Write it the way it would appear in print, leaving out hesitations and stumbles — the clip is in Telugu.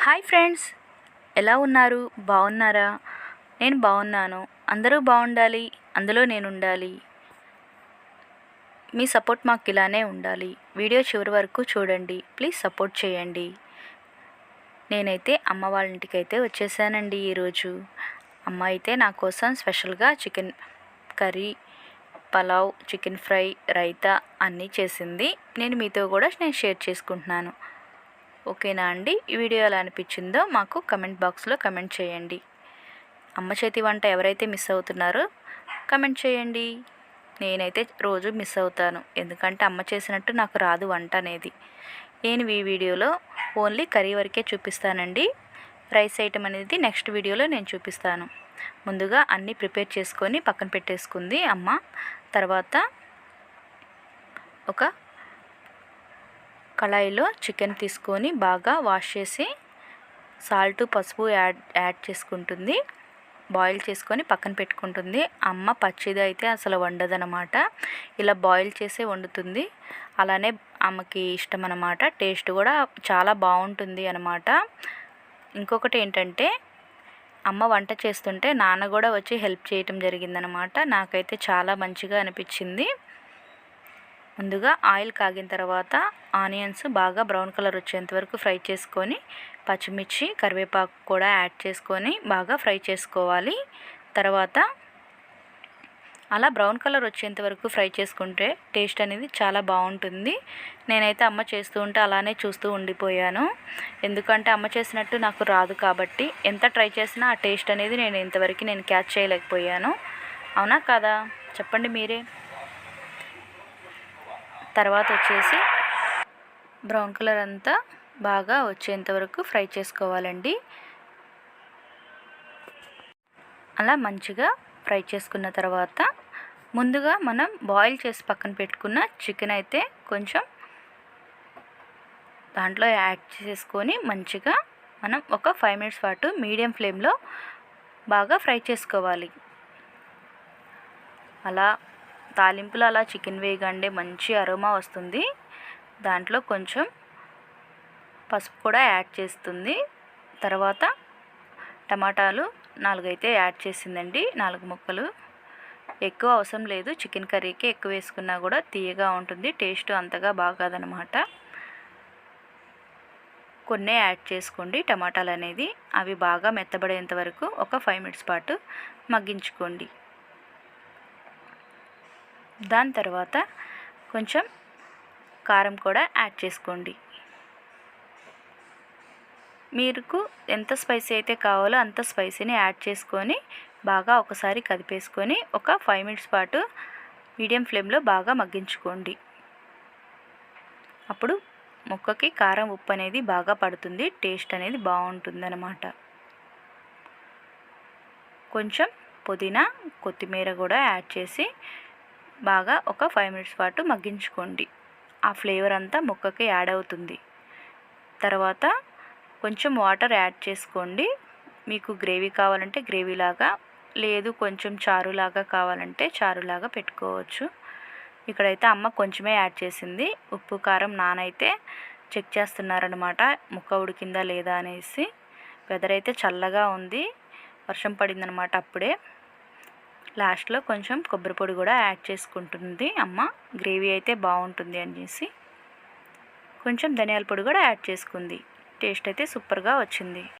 హాయ్ ఫ్రెండ్స్, ఎలా ఉన్నారు? బాగున్నారా? నేను బాగున్నాను. అందరూ బాగుండాలి, అందులో నేను ఉండాలి. మీ సపోర్ట్ మాకు ఇలానే ఉండాలి. వీడియో చివరి వరకు చూడండి, ప్లీజ్ సపోర్ట్ చేయండి. నేనైతే అమ్మ వాళ్ళ ఇంటికి అయితే వచ్చేసానండి. ఈరోజు అమ్మ అయితే నా కోసం స్పెషల్గా chicken curry, pulao, chicken fry, raita అన్నీ చేసింది. మీతో కూడా షేర్ చేసుకుంటున్నాను. ఓకేనా అండి? ఈ వీడియో ఎలా అనిపించిందో మాకు కమెంట్ బాక్స్లో కమెంట్ చేయండి. అమ్మ చేతి వంట ఎవరైతే మిస్ అవుతున్నారో కమెంట్ చేయండి. నేనైతే రోజు మిస్ అవుతాను, ఎందుకంటే అమ్మ చేసినట్టు నాకు రాదు వంట అనేది. నేను ఈ వీడియోలో ఓన్లీ కర్రీ వరకే చూపిస్తానండి. రైస్ ఐటమ్ అనేది నెక్స్ట్ వీడియోలో నేను చూపిస్తాను. ముందుగా అన్నీ ప్రిపేర్ చేసుకొని పక్కన పెట్టేసుకుంది అమ్మ. తర్వాత ఒక కళాయిలో చికెన్ తీసుకొని బాగా వాష్ చేసి సాల్ట్, పసుపు యాడ్ చేసుకుంటుంది. బాయిల్ చేసుకొని పక్కన పెట్టుకుంటుంది. అమ్మ పచ్చిది అయితే అసలు వండదనమాట, ఇలా బాయిల్ చేసే వండుతుంది. అలానే అమ్మకి ఇష్టం అనమాట. టేస్ట్ కూడా చాలా బాగుంటుంది అనమాట. ఇంకొకటి ఏంటంటే, అమ్మ వంట చేస్తుంటే నాన్న కూడా వచ్చి హెల్ప్ చేయటం జరిగిందనమాట. నాకైతే చాలా మంచిగా అనిపించింది. ముందుగా ఆయిల్ కాగిన తర్వాత ఆనియన్స్ బాగా బ్రౌన్ కలర్ వచ్చేంత వరకు ఫ్రై చేసుకొని, పచ్చిమిర్చి, కరివేపాకు కూడా యాడ్ చేసుకొని బాగా ఫ్రై చేసుకోవాలి. తర్వాత అలా బ్రౌన్ కలర్ వచ్చేంత వరకు ఫ్రై చేసుకుంటే టేస్ట్ అనేది చాలా బాగుంటుంది. నేనైతే అమ్మ చేస్తూ ఉంటే అలానే చూస్తూ ఉండిపోయాను, ఎందుకంటే అమ్మ చేసినట్టు నాకు రాదు కాబట్టి. ఎంత ట్రై చేసినా ఆ టేస్ట్ అనేది ఇంతవరకు క్యాచ్ చేయలేకపోయాను. అవునా కదా? చెప్పండి మీరే. తర్వాత వచ్చేసి బ్రౌన్ కలర్ అంతా బాగా వచ్చేంత వరకు ఫ్రై చేసుకోవాలండి. అలా మంచిగా ఫ్రై చేసుకున్న తర్వాత ముందుగా మనం బాయిల్ చేసి పక్కన పెట్టుకున్న చికెన్ అయితే కొంచెం దాంట్లో యాడ్ చేసుకొని మంచిగా మనం ఒక 5 మినిట్స్ పాటు మీడియం ఫ్లేమ్లో బాగా ఫ్రై చేసుకోవాలి. అలా తాలింపులో అలా చికెన్ వేయగానే మంచి అరోమా వస్తుంది. దాంట్లో కొంచెం పసుపు కూడా యాడ్ చేస్తుంది. తర్వాత టమాటాలు 4 అయితే యాడ్ చేసిందండి, 4 ముక్కలు. ఎక్కువ అవసరం లేదు, చికెన్ కర్రీకి ఎక్కువ వేసుకున్నా కూడా తీయగా ఉంటుంది, టేస్ట్ అంతగా బాగాదనమాట. కొన్నే యాడ్ చేసుకోండి టమాటాలు అనేది. అవి బాగా మెత్తబడేంత వరకు ఒక 5 మినిట్స్ పాటు మగ్గించుకోండి. దాని తర్వాత కొంచెం కారం కూడా యాడ్ చేసుకోండి. మీకు ఎంత స్పైసీ అయితే కావాలో అంత స్పైసీని యాడ్ చేసుకొని బాగా ఒకసారి కదిపేసుకొని ఒక 5 మినిట్స్ పాటు మీడియం ఫ్లేమ్లో బాగా మగ్గించుకోండి. అప్పుడు ముక్కకి కారం, ఉప్పు అనేది బాగా పడుతుంది, టేస్ట్ అనేది బాగుంటుందన్నమాట. కొంచెం పుదీనా, కొత్తిమీర కూడా యాడ్ చేసి బాగా ఒక 5 మినిట్స్ పాటు మగ్గించుకోండి. ఆ ఫ్లేవర్ అంతా ముక్కకి యాడ్ అవుతుంది. తర్వాత కొంచెం వాటర్ యాడ్ చేసుకోండి. మీకు గ్రేవీ కావాలంటే గ్రేవీలాగా, లేదు కొంచెం చారులాగా కావాలంటే చారులాగా పెట్టుకోవచ్చు. ఇక్కడైతే అమ్మ కొంచెమే యాడ్ చేసింది. ఉప్పు, కారం నానైతే చెక్ చేస్తున్నారనమాట, ముక్క ఉడికిందా లేదా అనేసి. వెదర్ అయితే చల్లగా ఉంది, వర్షం పడిందనమాట అప్పుడే. లాస్ట్లో కొంచెం కొబ్బరి పొడి కూడా యాడ్ చేసుకుంటుంది అమ్మ, గ్రేవీ అయితే బాగుంటుంది అనేసి. కొంచెం ధనియాల పొడి కూడా యాడ్ చేసుకుంది. టేస్ట్ అయితే సూపర్గా వచ్చింది.